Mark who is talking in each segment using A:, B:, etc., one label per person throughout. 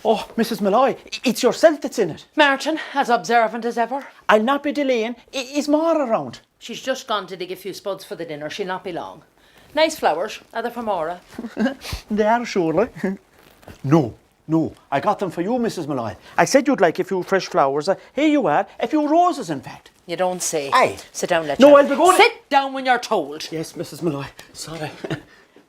A: Oh, Mrs. Malloy, it's yourself that's in it.
B: Martin, as observant as ever.
A: I'll not be delaying. Is Maura around?
B: She's just gone to dig a few spuds for the dinner. She'll not be long. Nice flowers. Are they from Maura?
A: They are, surely. No, I got them for you, Mrs. Malloy. I said you'd like a few fresh flowers. Here you are. A few roses, in fact.
B: You don't say.
A: Aye.
B: Sit down, let's
A: No, I'll be going.
B: Sit down when you're told.
A: Yes, Mrs. Malloy. Sorry.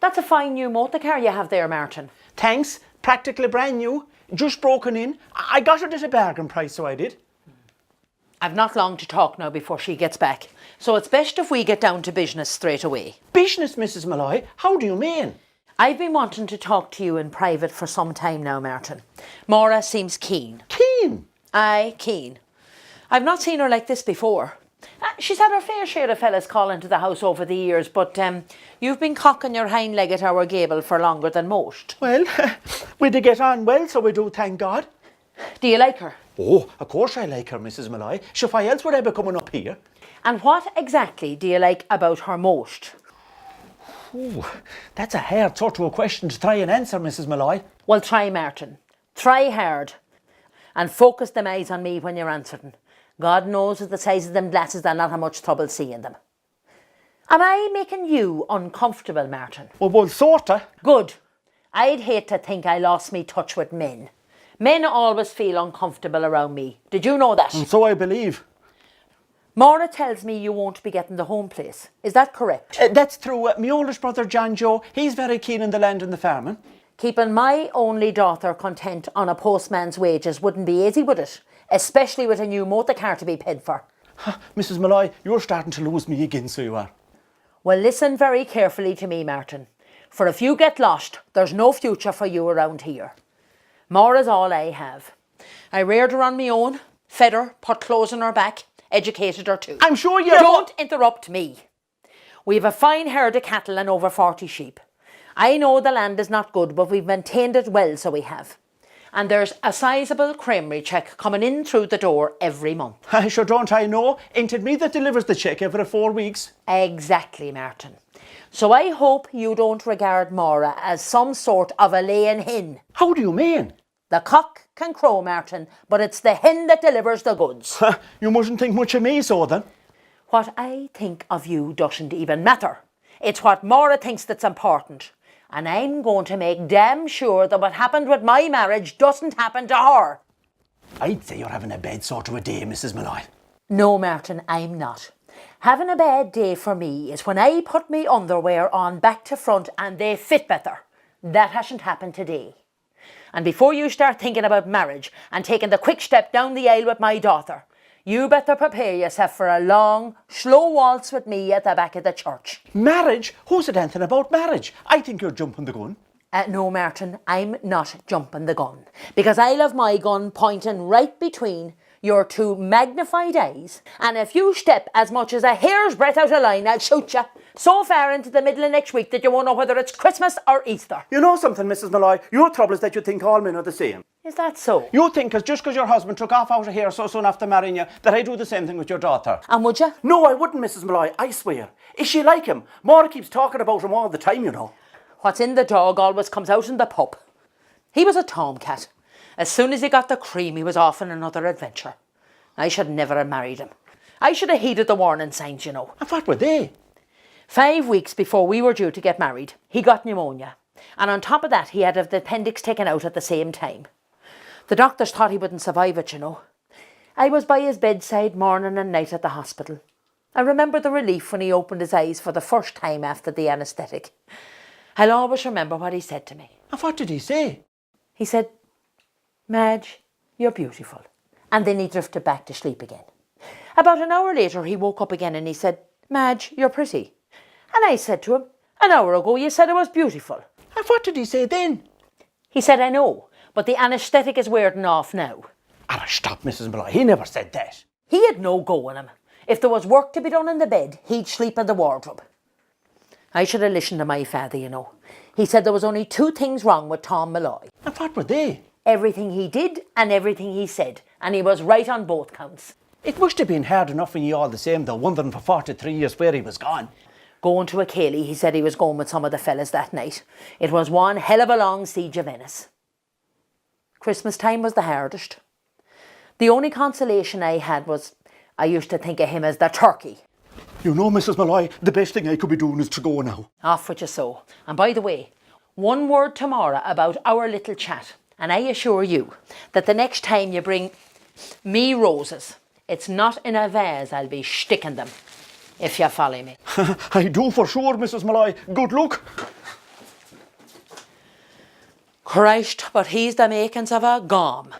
B: That's a fine new motor car you have there, Martin.
A: Thanks. Practically brand new. Just broken in. I got it at a bargain price, so I did.
B: I've not long to talk now before she gets back. So it's best if we get down to business straight away.
A: Business, Mrs. Malloy? How do you mean?
B: I've been wanting to talk to you in private for some time now, Martin. Maura seems keen.
A: Keen?
B: Aye, keen. I've not seen her like this before. She's had her fair share of fellas calling to the house over the years, but you've been cocking your hind leg at our gable for longer than most.
A: Well, we do get on well, so we do, thank God.
B: Do you like her?
A: Oh, of course I like her, Mrs. Malloy. So why else would I be coming up here?
B: And what exactly do you like about her most?
A: Oh, that's a hard sort of a question to try and answer, Mrs. Malloy.
B: Well, try, Martin. Try hard. And focus them eyes on me when you're answering. God knows with the size of them glasses they'll not have much trouble seeing them. Am I making you uncomfortable, Martin?
A: Well, sorta.
B: Good. I'd hate to think I lost me touch with men. Men always feel uncomfortable around me. Did you know that?
A: And so I believe.
B: Maura tells me you won't be getting the home place. Is that correct?
A: That's true. My oldest brother, John Joe, he's very keen on the land and the farming.
B: Keeping my only daughter content on a postman's wages wouldn't be easy, would it? Especially with a new motor car to be paid for.
A: Mrs. Malloy, you're starting to lose me again, so you are.
B: Well, listen very carefully to me, Martin. For if you get lost, there's no future for you around here. Maura's all I have. I reared her on my own, fed her, put clothes on her back, educated her too.
A: I'm sure you
B: Don't interrupt me. We've a fine herd of cattle and over 40 sheep. I know the land is not good, but we've maintained it well, so we have. And there's a sizable creamery cheque coming in through the door every month.
A: I sure don't I know. Ain't it me that delivers the cheque every 4 weeks?
B: Exactly, Martin. So I hope you don't regard Maura as some sort of a laying hen.
A: How do you mean?
B: The cock can crow, Martin, but it's the hen that delivers the goods.
A: You mustn't think much of me, so then.
B: What I think of you doesn't even matter. It's what Maura thinks that's important. And I'm going to make damn sure that what happened with my marriage doesn't happen to her.
A: I'd say you're having a bad sort of a day, Mrs. Malloy.
B: No, Martin, I'm not. Having a bad day for me is when I put me underwear on back to front and they fit better. That hasn't happened today. And before you start thinking about marriage and taking the quick step down the aisle with my daughter, you better prepare yourself for a long, slow waltz with me at the back of the church.
A: Marriage? Who said anything about marriage? I think you're jumping the gun.
B: No, Martin, I'm not jumping the gun. Because I love my gun pointing right between your two magnified eyes. And if you step as much as a hair's breadth out of line, I'll shoot you so far into the middle of next week that you won't know whether it's Christmas or Easter.
A: You know something, Mrs. Malloy? Your trouble is that you think all men are the same.
B: Is that so?
A: You think just because your husband took off out of here so soon after marrying you that I do the same thing with your daughter.
B: And would you?
A: No, I wouldn't, Mrs. Malloy, I swear. Is she like him? Maura keeps talking about him all the time, you know.
B: What's in the dog always comes out in the pup. He was a tomcat. As soon as he got the cream, he was off on another adventure. I should never have married him. I should have heeded the warning signs, you know.
A: And what were they?
B: 5 weeks before we were due to get married, he got pneumonia. And on top of that, he had the appendix taken out at the same time. The doctors thought he wouldn't survive it, you know. I was by his bedside morning and night at the hospital. I remember the relief when he opened his eyes for the first time after the anaesthetic. I'll always remember what he said to me.
A: And what did he say?
B: He said, "Madge, you're beautiful." And then he drifted back to sleep again. About an hour later, he woke up again and he said, "Madge, you're pretty." And I said to him, "An hour ago you said I was beautiful."
A: And what did he say then?
B: He said, "I know, but the anaesthetic is wearing off now."
A: Stop, Mrs. Malloy. He never said that.
B: He had no go in him. If there was work to be done in the bed, he'd sleep in the wardrobe. I should have listened to my father, you know. He said there was only 2 things wrong with Tom Malloy.
A: And what were they?
B: Everything he did and everything he said. And he was right on both counts.
A: It must have been hard enough for you all the same, though, wondering for 43 years where he was gone.
B: Going to a Cayley, he said he was going with some of the fellas that night. It was one hell of a long siege of Venice. Christmas time was the hardest. The only consolation I had was I used to think of him as the turkey.
A: You know, Mrs. Malloy, the best thing I could be doing is to go now.
B: Off with you so. And by the way, one word tomorrow about our little chat, and I assure you that the next time you bring me roses, it's not in a vase I'll be sticking them, if you follow me.
A: I do for sure, Mrs. Malloy. Good luck.
B: Christ, but he's the makings of a gom.